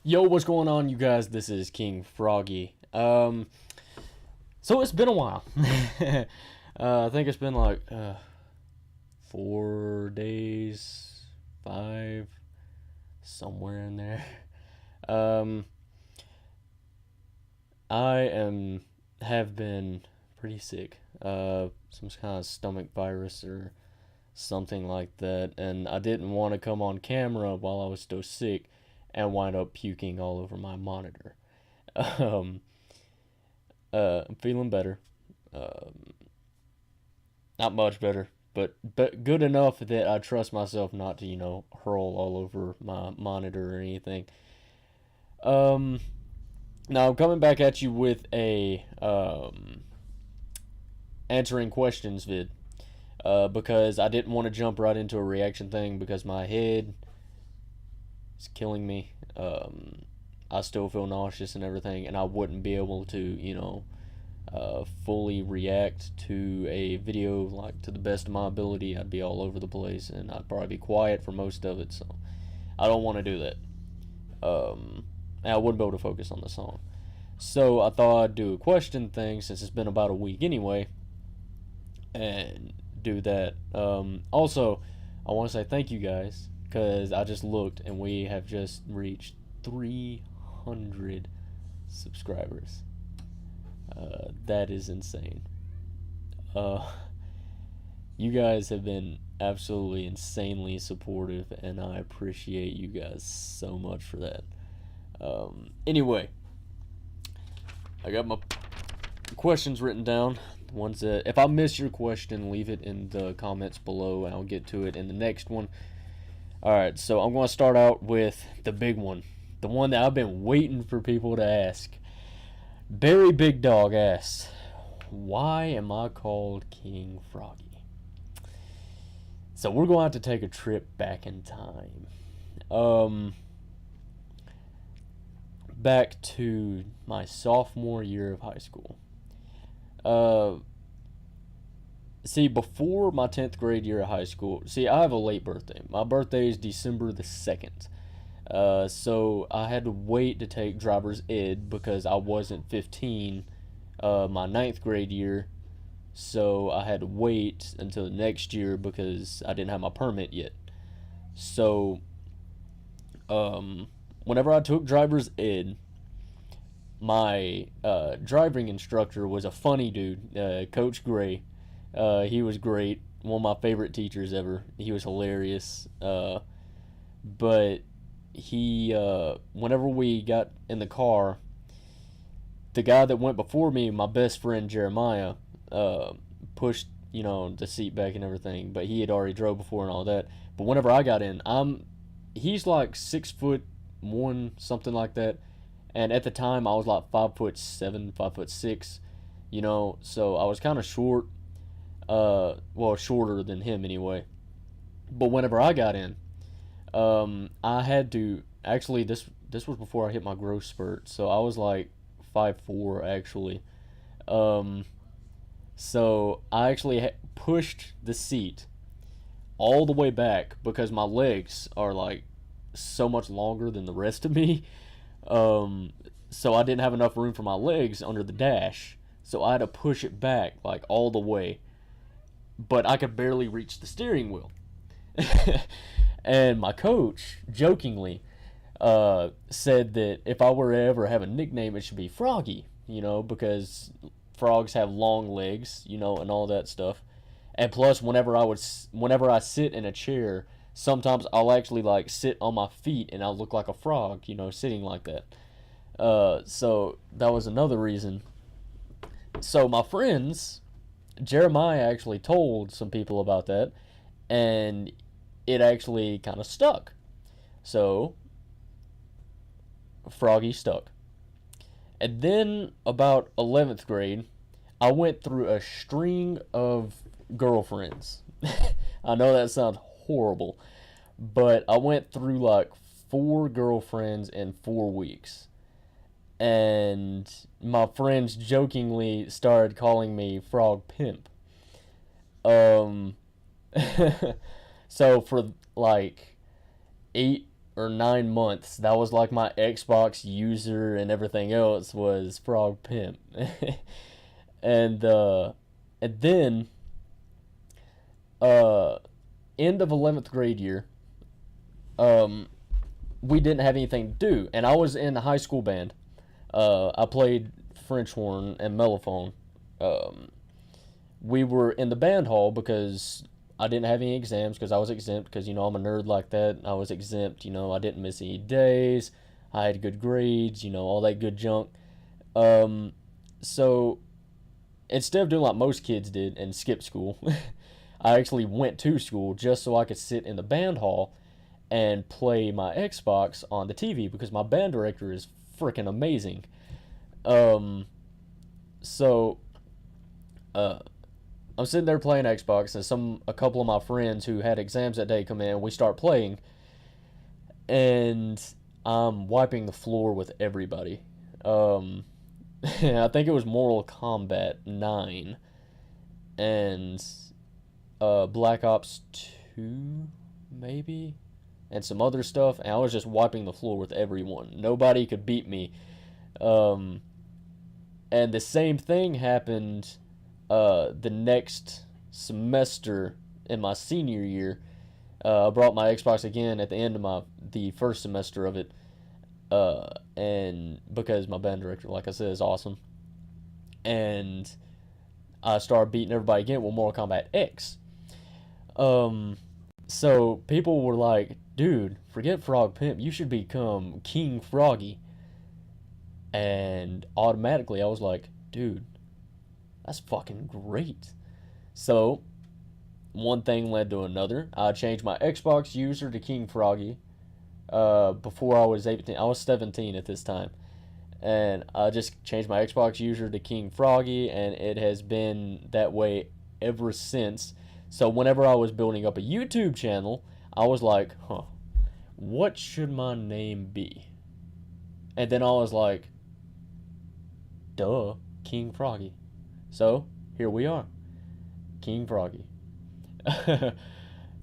Yo, what's going on, you guys? This is King Froggy. So it's been a while. I think it's been like 4 days, five, somewhere in there. Um, I have been pretty sick. Some kind of stomach virus or something like that, and I didn't want to come on camera while I was still sick and wind up puking all over my monitor. Um, I'm feeling better. Um, Not much better, but good enough that I trust myself not to, hurl all over my monitor or anything. Um, Now I'm coming back at you with a answering questions vid. Because I didn't want to jump right into a reaction thing because my head is killing me. I still feel nauseous and everything, and I wouldn't be able to, fully react to a video like to the best of my ability. I'd be all over the place, and I'd probably be quiet for most of it. So I don't want to do that. And I wouldn't be able to focus on the song. So I thought I'd do a question thing since it's been about a week anyway, and do that. Also, I want to say thank you guys because I just looked and we have just reached 300 subscribers. That is insane. Uh, you guys have been absolutely insanely supportive, and I appreciate you guys so much for that. Anyway, I got my questions written down. Ones that, if I miss your question, leave it in the comments below and I'll get to it in the next one. Alright, so I'm going to start out with the big one. The one that I've been waiting for people to ask. Barry Big Dog asks, why am I called King Froggy? So we're going to have to take a trip back in time. Back to my sophomore year of high school. See, before my 10th grade year of high school, see, I have a late birthday. My birthday is December the 2nd. So I had to wait to take driver's ed because I wasn't 15 my ninth grade year. So I had to wait until the next year because I didn't have my permit yet. So, whenever I took driver's ed, my driving instructor was a funny dude, Coach Gray. He was great, one of my favorite teachers ever. He was hilarious. But he, whenever we got in the car, the guy that went before me, my best friend Jeremiah, pushed, the seat back and everything. But he had already drove before and all that. But whenever I got in, he's like 6'1", something like that. And at the time, I was like 5'7", 5'6", so I was kind of short. Well, shorter than him anyway. But whenever I got in, I had to actually this was before I hit my growth spurt, so I was like 5'4" actually. So I actually pushed the seat all the way back because my legs are like so much longer than the rest of me. So I didn't have enough room for my legs under the dash, so I had to push it back like all the way, but I could barely reach the steering wheel. And my coach jokingly said that if I were to ever have a nickname, it should be Froggy, because frogs have long legs, and all that stuff. And plus, whenever I sit in a chair, sometimes I'll actually like sit on my feet and I'll look like a frog, sitting like that. So that was another reason. So my friends, Jeremiah actually told some people about that, and it actually kind of stuck. So Froggy stuck. And then about 11th grade, I went through a string of girlfriends. I know that sounds horrible, but I went through like 4 girlfriends in 4 weeks. And my friends jokingly started calling me Frog Pimp. So for like or 9 months, that was like my Xbox user, and everything else was Frog Pimp. and uh and then uh end of 11th grade year, um we didn't have anything to do, and I was in a high school band. I played French horn and mellophone. Um, we were in the band hall because I didn't have any exams, because I was exempt, because I'm a nerd like that. I was exempt. I didn't miss any days. I had good grades. All that good junk. So instead of doing like most kids did and skip school, I actually went to school just so I could sit in the band hall and play my Xbox on the TV, because my band director is freaking amazing. Um, so I'm sitting there playing Xbox, and a couple of my friends who had exams that day come in, and we start playing, and I'm wiping the floor with everybody. I think it was Mortal Kombat 9 and Black Ops 2, maybe, and some other stuff, and I was just wiping the floor with everyone. Nobody could beat me. And the same thing happened the next semester in my senior year. I brought my Xbox again at the end of the first semester of it, and because my band director, like I said, is awesome, and I started beating everybody again with Mortal Kombat X. So people were like, dude, forget Frog Pimp, you should become King Froggy. And automatically I was like, dude, that's fucking great. So one thing led to another. I changed my Xbox user to King Froggy before I was 18. I was 17 at this time. And I just changed my Xbox user to King Froggy, and it has been that way ever since. So whenever I was building up a YouTube channel, I was like, what should my name be? And then I was like, duh, King Froggy. So here we are, King Froggy.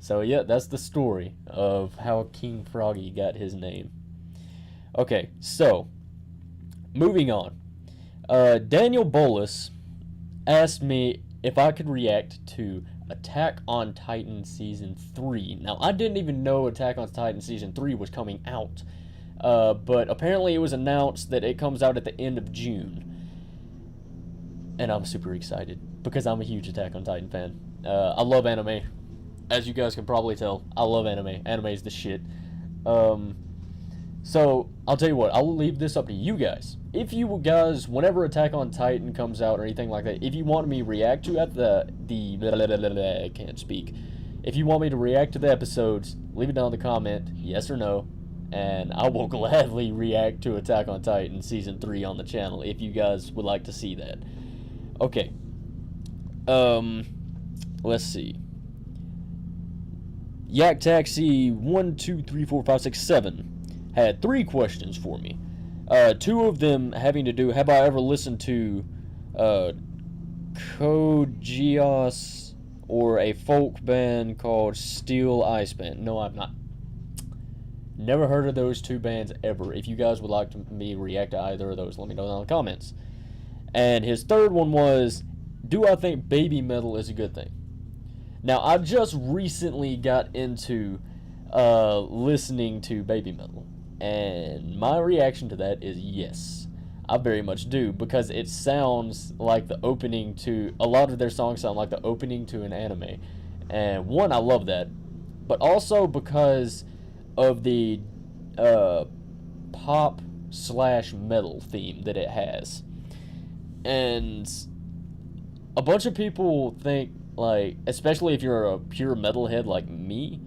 So yeah, that's the story of how King Froggy got his name. Okay, so moving on. Daniel Bolus asked me if I could react to Attack on Titan Season 3. Now, I didn't even know Attack on Titan Season 3 was coming out. But apparently it was announced that it comes out at the end of June. And I'm super excited, because I'm a huge Attack on Titan fan. I love anime. As you guys can probably tell, I love anime. Anime is the shit. So, I'll tell you what, I'll leave this up to you guys. If you guys, whenever Attack on Titan comes out or anything like that, if you want me to react to I can't speak. If you want me to react to the episodes, leave it down in the comment, yes or no, and I will gladly react to Attack on Titan Season 3 on the channel if you guys would like to see that. Okay. Let's see. Yak Taxi 1, 2, 3, 4, 5, 6, 7 had 3 questions for me. 2 of them having to do, have I ever listened to Kogios or a folk band called Steel Ice Band? No, I've not. Never heard of those 2 bands ever. If you guys would like me to react to either of those, let me know down in the comments. And his 3rd one was, do I think baby metal is a good thing? Now, I just recently got into listening to baby metal, and my reaction to that is yes. I very much do, because it sounds like the opening to, a lot of their songs sound like the opening to an anime. And one, I love that, but also because of the pop / metal theme that it has. And a bunch of people think, like, especially if you're a pure metalhead like me,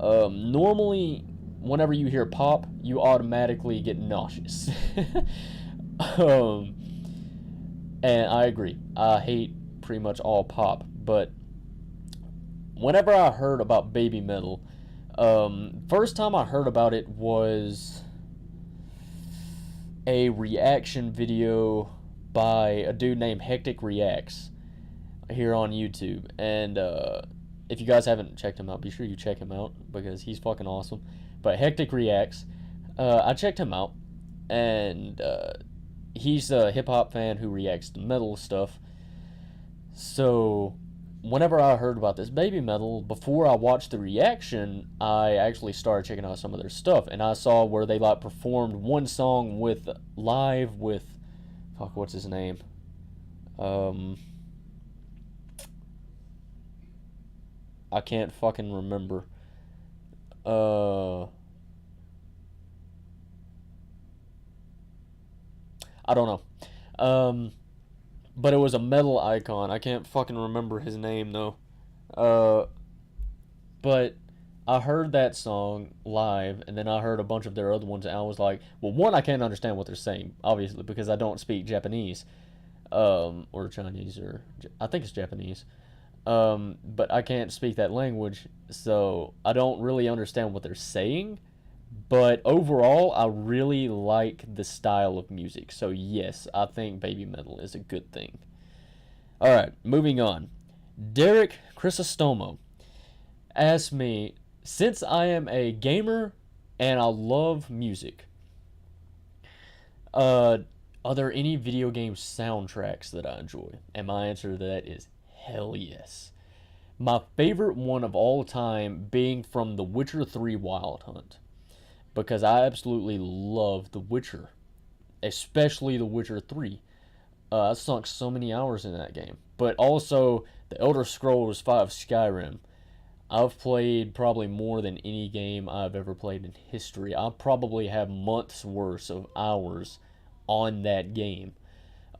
normally whenever you hear pop, you automatically get nauseous. And I agree. I hate pretty much all pop, but whenever I heard about baby metal, first time I heard about it was a reaction video by a dude named Hectic Reacts here on YouTube, and if you guys haven't checked him out, be sure you check him out, because he's fucking awesome. But Hectic Reacts, I checked him out, and he's a hip hop fan who reacts to metal stuff. So whenever I heard about this baby metal, before I watched the reaction, I actually started checking out some of their stuff, and I saw where they like performed one song with live with, fuck, what's his name? I can't fucking remember. I don't know. But it was a metal icon. I can't fucking remember his name though. Uh, but I heard that song live, and then I heard a bunch of their other ones, and I was like, well, one, I can't understand what they're saying, obviously, because I don't speak Japanese, or Chinese, or I think it's Japanese. But I can't speak that language, so I don't really understand what they're saying. But overall, I really like the style of music. So yes, I think baby metal is a good thing. All right, moving on. Derek Chrysostomo asked me, since I am a gamer and I love music, are there any video game soundtracks that I enjoy? And my answer to that is hell yes. My favorite one of all time being from The Witcher 3 Wild Hunt, because I absolutely love The Witcher, especially The Witcher 3. I sunk so many hours in that game. But also The Elder Scrolls V Skyrim. I've played probably more than any game I've ever played in history. I probably have months worth of hours on that game.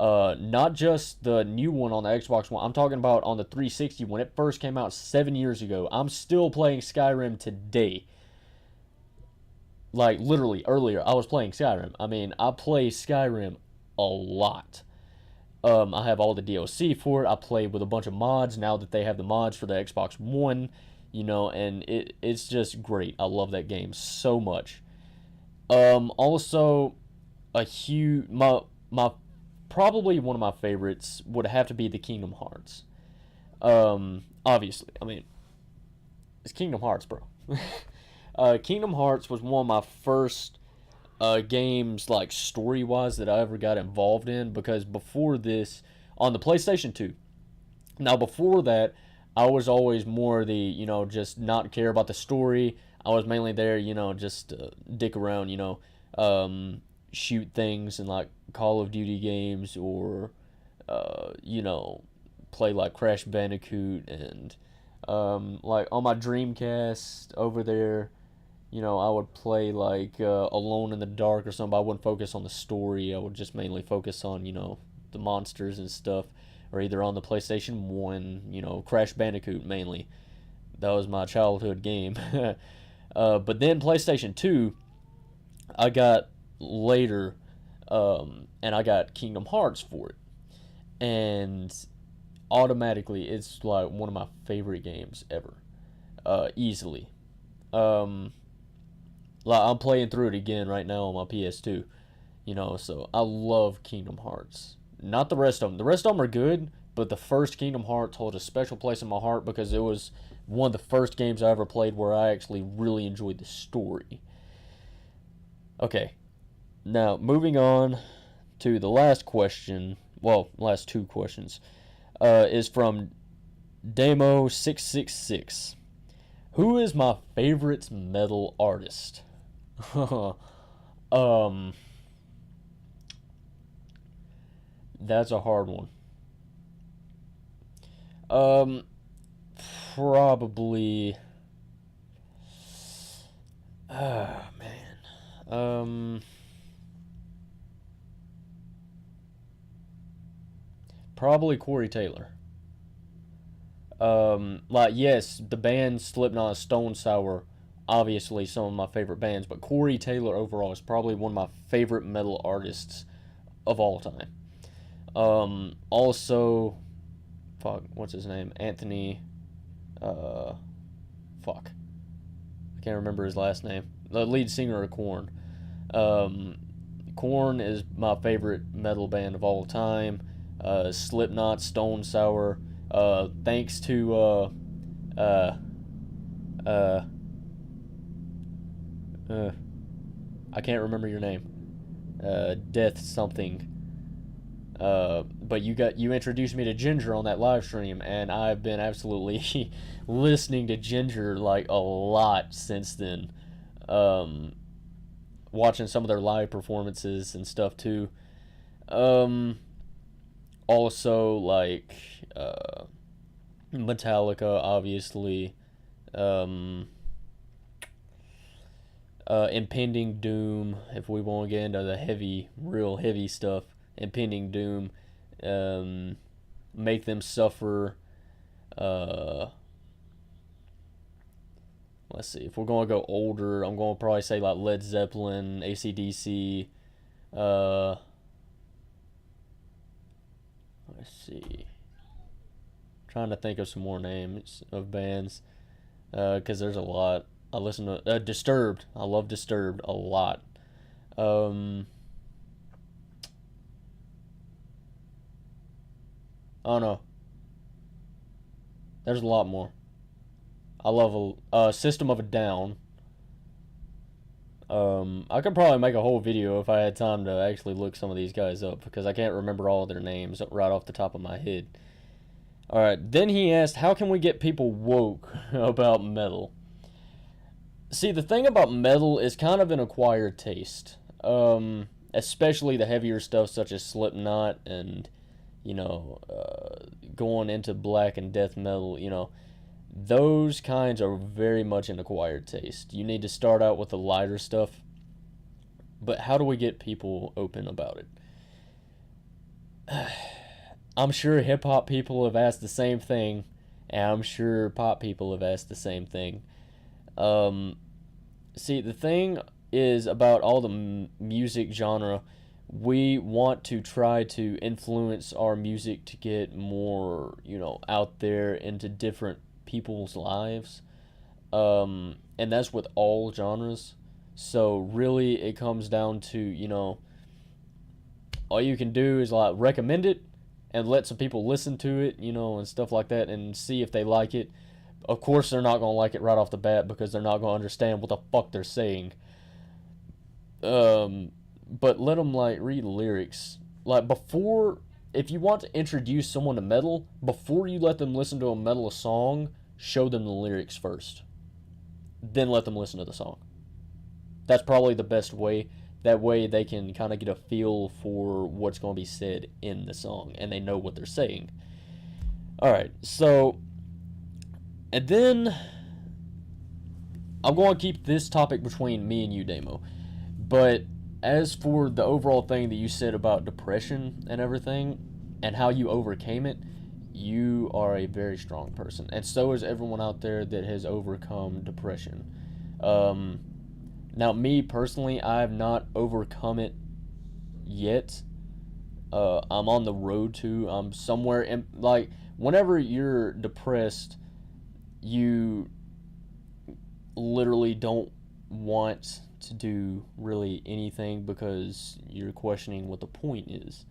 Not just the new one on the Xbox One. I'm talking about on the 360 when it first came out 7 years ago. I'm still playing Skyrim today. Like, literally, earlier, I was playing Skyrim. I mean, I play Skyrim a lot. I have all the DLC for it. I play with a bunch of mods now that they have the mods for the Xbox One, and it's just great. I love that game so much. Also, my probably one of my favorites would have to be the Kingdom Hearts. Obviously, I mean, it's Kingdom Hearts, bro. Kingdom Hearts was one of my first games, like story-wise, that I ever got involved in, because before this, on the PlayStation 2. Now, before that, I was always more the, just not care about the story. I was mainly there, just dick around, shoot things in like Call of Duty games, or, play like Crash Bandicoot, and like on my Dreamcast over there, I would play like Alone in the Dark or something. I wouldn't focus on the story. I would just mainly focus on, the monsters and stuff. Or either on the PlayStation 1, Crash Bandicoot mainly. That was my childhood game. But then PlayStation 2, I got later, and I got Kingdom Hearts for it. And automatically, it's like one of my favorite games ever. Easily. Like, I'm playing through it again right now on my PS2. So I love Kingdom Hearts. Not the rest of them. The rest of them are good, but the first Kingdom Hearts holds a special place in my heart because it was one of the first games I ever played where I actually really enjoyed the story. Okay, now moving on to the last question. Well, last two questions. Is from Damo666. Who is my favorite metal artist? That's a hard one. Probably. Oh man. Probably Corey Taylor. Like, yes, the band Slipknot, Stone Sour, obviously some of my favorite bands, but Corey Taylor overall is probably one of my favorite metal artists of all time. Also, fuck, what's his name? Anthony, fuck. I can't remember his last name. The lead singer of Korn. Korn is my favorite metal band of all time. Slipknot, Stone Sour. Thanks to uh, I can't remember your name. Death something. But you introduced me to Ginger on that live stream, and I've been absolutely listening to Ginger like a lot since then. Um, Watching some of their live performances and stuff too. Um, Also like Metallica, obviously. Um, Impending Doom, if we want to get into the heavy, real heavy stuff. Impending Doom, um, Make Them Suffer. Uh, let's see, if we're going to go older, I'm going to probably say like Led Zeppelin, AC/DC. Uh, let's see, trying to think of some more names of bands because there's a lot. I listen to Disturbed. I love Disturbed a lot. Um, I don't know. There's a lot more. I love a System of a Down. I could probably make a whole video if I had time to actually look some of these guys up because I can't remember all their names right off the top of my head. Alright, then he asked, how can we get people woke about metal? See, the thing about metal is kind of an acquired taste. Especially the heavier stuff such as Slipknot and, going into black and death metal, those kinds are very much an acquired taste. You need to start out with the lighter stuff. But how do we get people open about it? I'm sure hip hop people have asked the same thing, and I'm sure pop people have asked the same thing. Um, See, the thing is about all the music genre, we want to try to influence our music to get more, out there into different people's lives. And that's with all genres. So really, it comes down to, all you can do is like recommend it and let some people listen to it, and stuff like that and see if they like it. Of course, they're not going to like it right off the bat because they're not going to understand what the fuck they're saying. But let them like read lyrics. Like before, if you want to introduce someone to metal, before you let them listen to a metal song, show them the lyrics first. Then let them listen to the song. That's probably the best way. That way they can kind of get a feel for what's going to be said in the song and they know what they're saying. Alright, so, and then I'm going to keep this topic between me and you, Damo. But as for the overall thing that you said about depression and everything and how you overcame it, you are a very strong person. And so is everyone out there that has overcome depression. Now, me personally, I have not overcome it yet. I'm on the road to. I'm somewhere in, like, whenever you're depressed, you literally don't want to do really anything because you're questioning what the point is.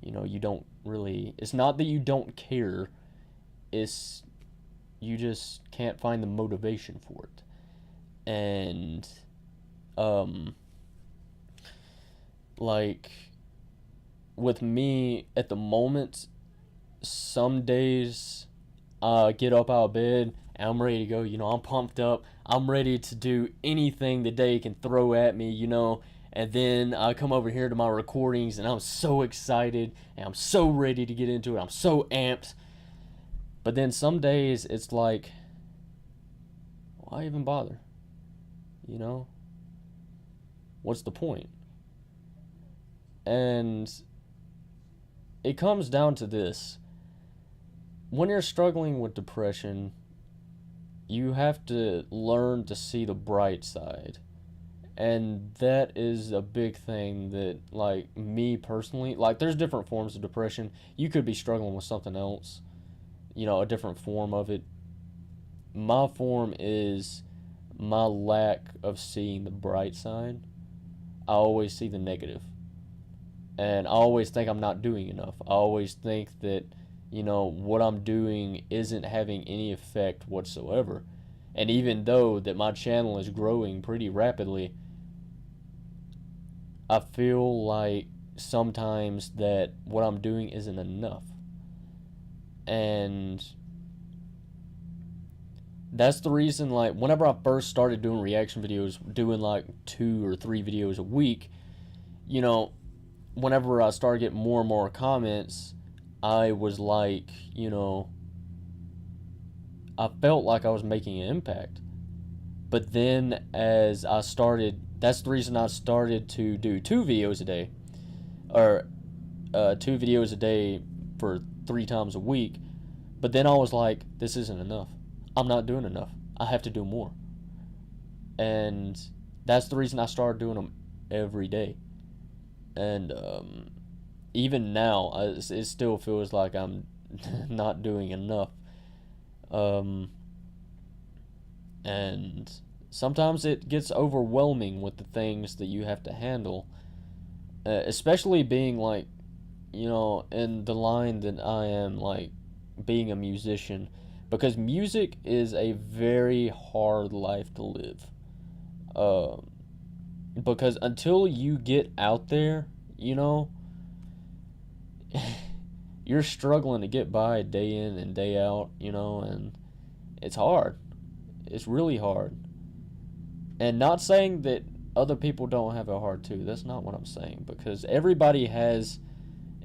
You don't really. It's not that you don't care, it's you just can't find the motivation for it. And um like with me at the moment, some days I get up out of bed and I'm ready to go. I'm pumped up. I'm ready to do anything the day can throw at me, and then I come over here to my recordings and I'm so excited and I'm so ready to get into it. I'm so amped. But then some days it's like, why even bother? What's the point? And it comes down to this. When you're struggling with depression, you have to learn to see the bright side. And that is a big thing that, like, me personally, like, there's different forms of depression. You could be struggling with something else, a different form of it. My form is my lack of seeing the bright side. I always see the negative. And I always think I'm not doing enough. I always think that, what I'm doing isn't having any effect whatsoever. And even though that my channel is growing pretty rapidly, I feel like sometimes that what I'm doing isn't enough. And that's the reason, like, whenever I first started doing reaction videos, doing like 2 or 3 videos a week, you know, whenever I started getting more and more comments, I was like, I felt like I was making an impact. But then as I started, that's the reason I started to do 2 videos a day, or 2 videos a day for 3 times a week. But then I was like, this isn't enough. I'm not doing enough. I have to do more. And that's the reason I started doing them every day. And even now, it still feels like I'm not doing enough. And sometimes it gets overwhelming with the things that you have to handle, especially being like, in the line that I am, like being a musician, because music is a very hard life to live. Um, because until you get out there, you're struggling to get by day in and day out, and it's hard. It's really hard. And not saying that other people don't have it hard too. That's not what I'm saying, because everybody has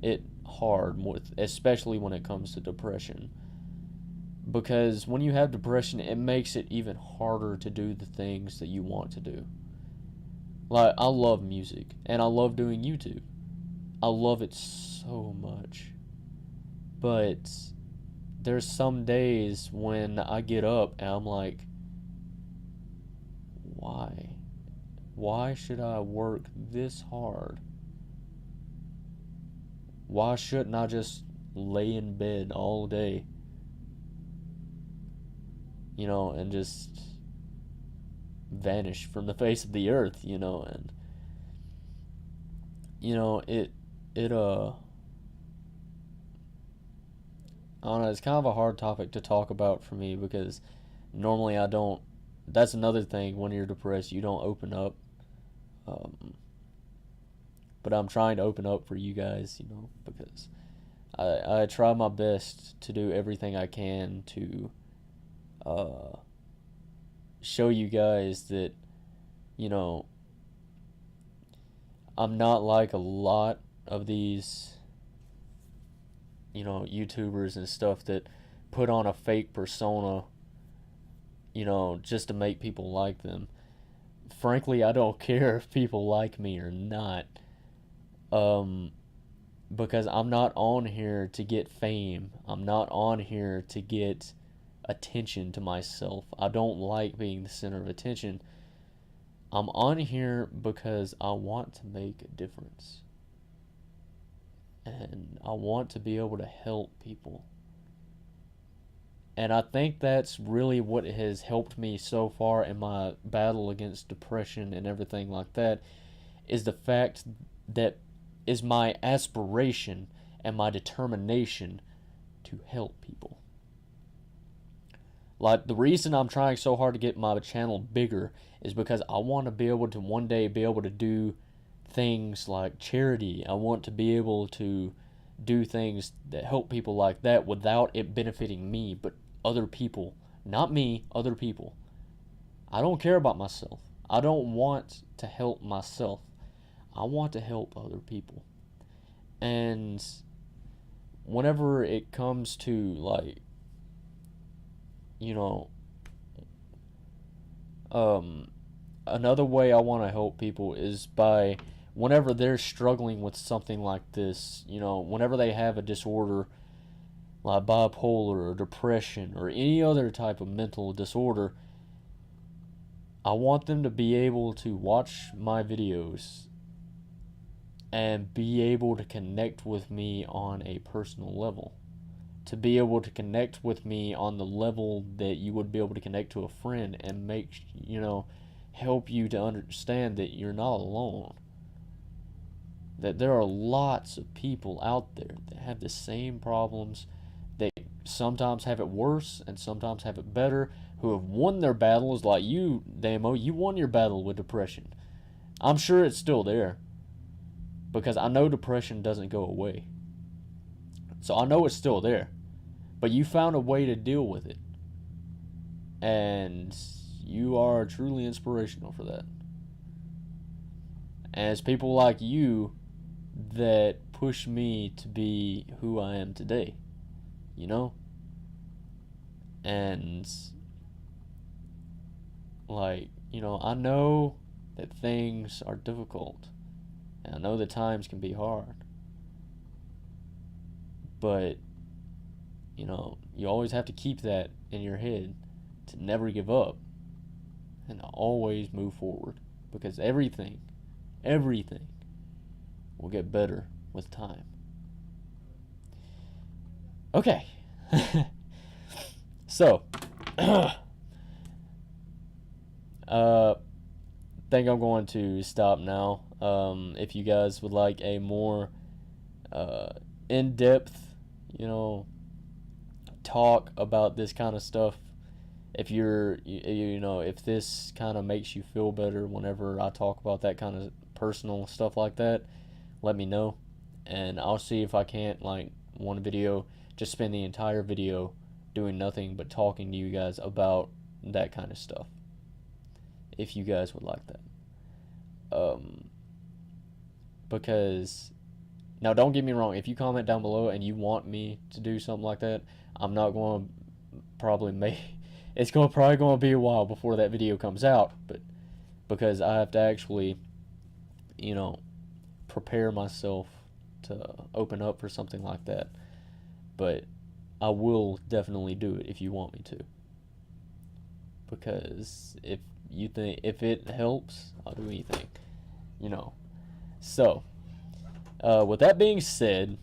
it hard, with especially when it comes to depression. Because when you have depression, it makes it even harder to do the things that you want to do. Like, I love music and I love doing YouTube. I love it so much. But there's some days when I get up and I'm like, why? Why should I work this hard? Why shouldn't I just lay in bed all day, and just vanish from the face of the earth, and it I don't know, it's kind of a hard topic to talk about for me, because normally I don't. That's another thing, when you're depressed, you don't open up. Um, but I'm trying to open up for you guys, because I try my best to do everything I can to uh, show you guys that, you know, I'm not like a lot of these, YouTubers and stuff that put on a fake persona, just to make people like them. Frankly, I don't care if people like me or not. Um, because I'm not on here to get fame. I'm not on here to get attention to myself. I don't like being the center of attention. I'm on here because I want to make a difference. And I want to be able to help people. And I think that's really what has helped me so far in my battle against depression and everything like that, is the fact that is my aspiration and my determination to help people. Like, the reason I'm trying so hard to get my channel bigger is because I want to be able to one day be able to do things like charity. I want to be able to do things that help people like that without it benefiting me, but other people. Not me, other people. I don't care about myself. I don't want to help myself. I want to help other people. And whenever it comes to, like, you know, another way I want to help people is by, whenever they're struggling with something like this, whenever they have a disorder like bipolar or depression or any other type of mental disorder, I want them to be able to watch my videos and be able to connect with me on a personal level. To be able to connect with me on the level that you would be able to connect to a friend, and make, help you to understand that you're not alone. That there are lots of people out there that have the same problems, that sometimes have it worse and sometimes have it better, who have won their battles, like you, Damo, you won your battle with depression. I'm sure it's still there, because I know depression doesn't go away. So I know it's still there, but you found a way to deal with it, and you are truly inspirational for that. And it's people like you that push me to be who I am today, you know? And, like, you know, I know that things are difficult, and I know that times can be hard, but, you know, you always have to keep that in your head to never give up and to always move forward, because everything will get better with time. Okay. So, think I'm going to stop now. If you guys would like a more in-depth, you know, talk about this kind of stuff, if you know, if this kind of makes you feel better whenever I talk about that kind of personal stuff like that, let me know, and I'll see if I can't, like, one video, just spend the entire video doing nothing but talking to you guys about that kind of stuff, if you guys would like that. Because, now don't get me wrong, if you comment down below and you want me to do something like that, I'm not going to probably make, it's probably going to be a while before that video comes out, but because I have to actually, you know, prepare myself to open up for something like that. But I will definitely do it if you want me to, because if it helps, I'll do anything, you know. So with that being said,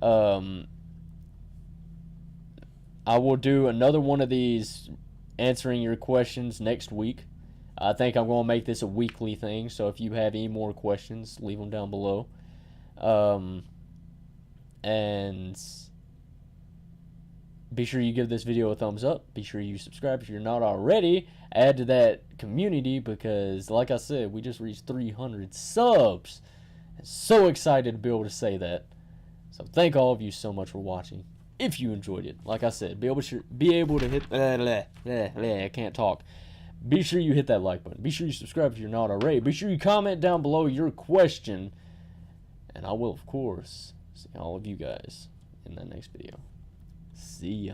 I will do another one of these answering your questions next week. I think I'm going to make this a weekly thing, so if you have any more questions, leave them down below. And be sure you give this video a thumbs up. Be sure you subscribe if you're not already. Add to that community, because, like I said, we just reached 300 subs. I'm so excited to be able to say that. So thank all of you so much for watching. If you enjoyed it, like I said, be able to hit. I can't talk. Be sure you hit that like button. Be sure you subscribe if you're not already. Be sure you comment down below your question. And I will, of course, see all of you guys in the next video. See ya.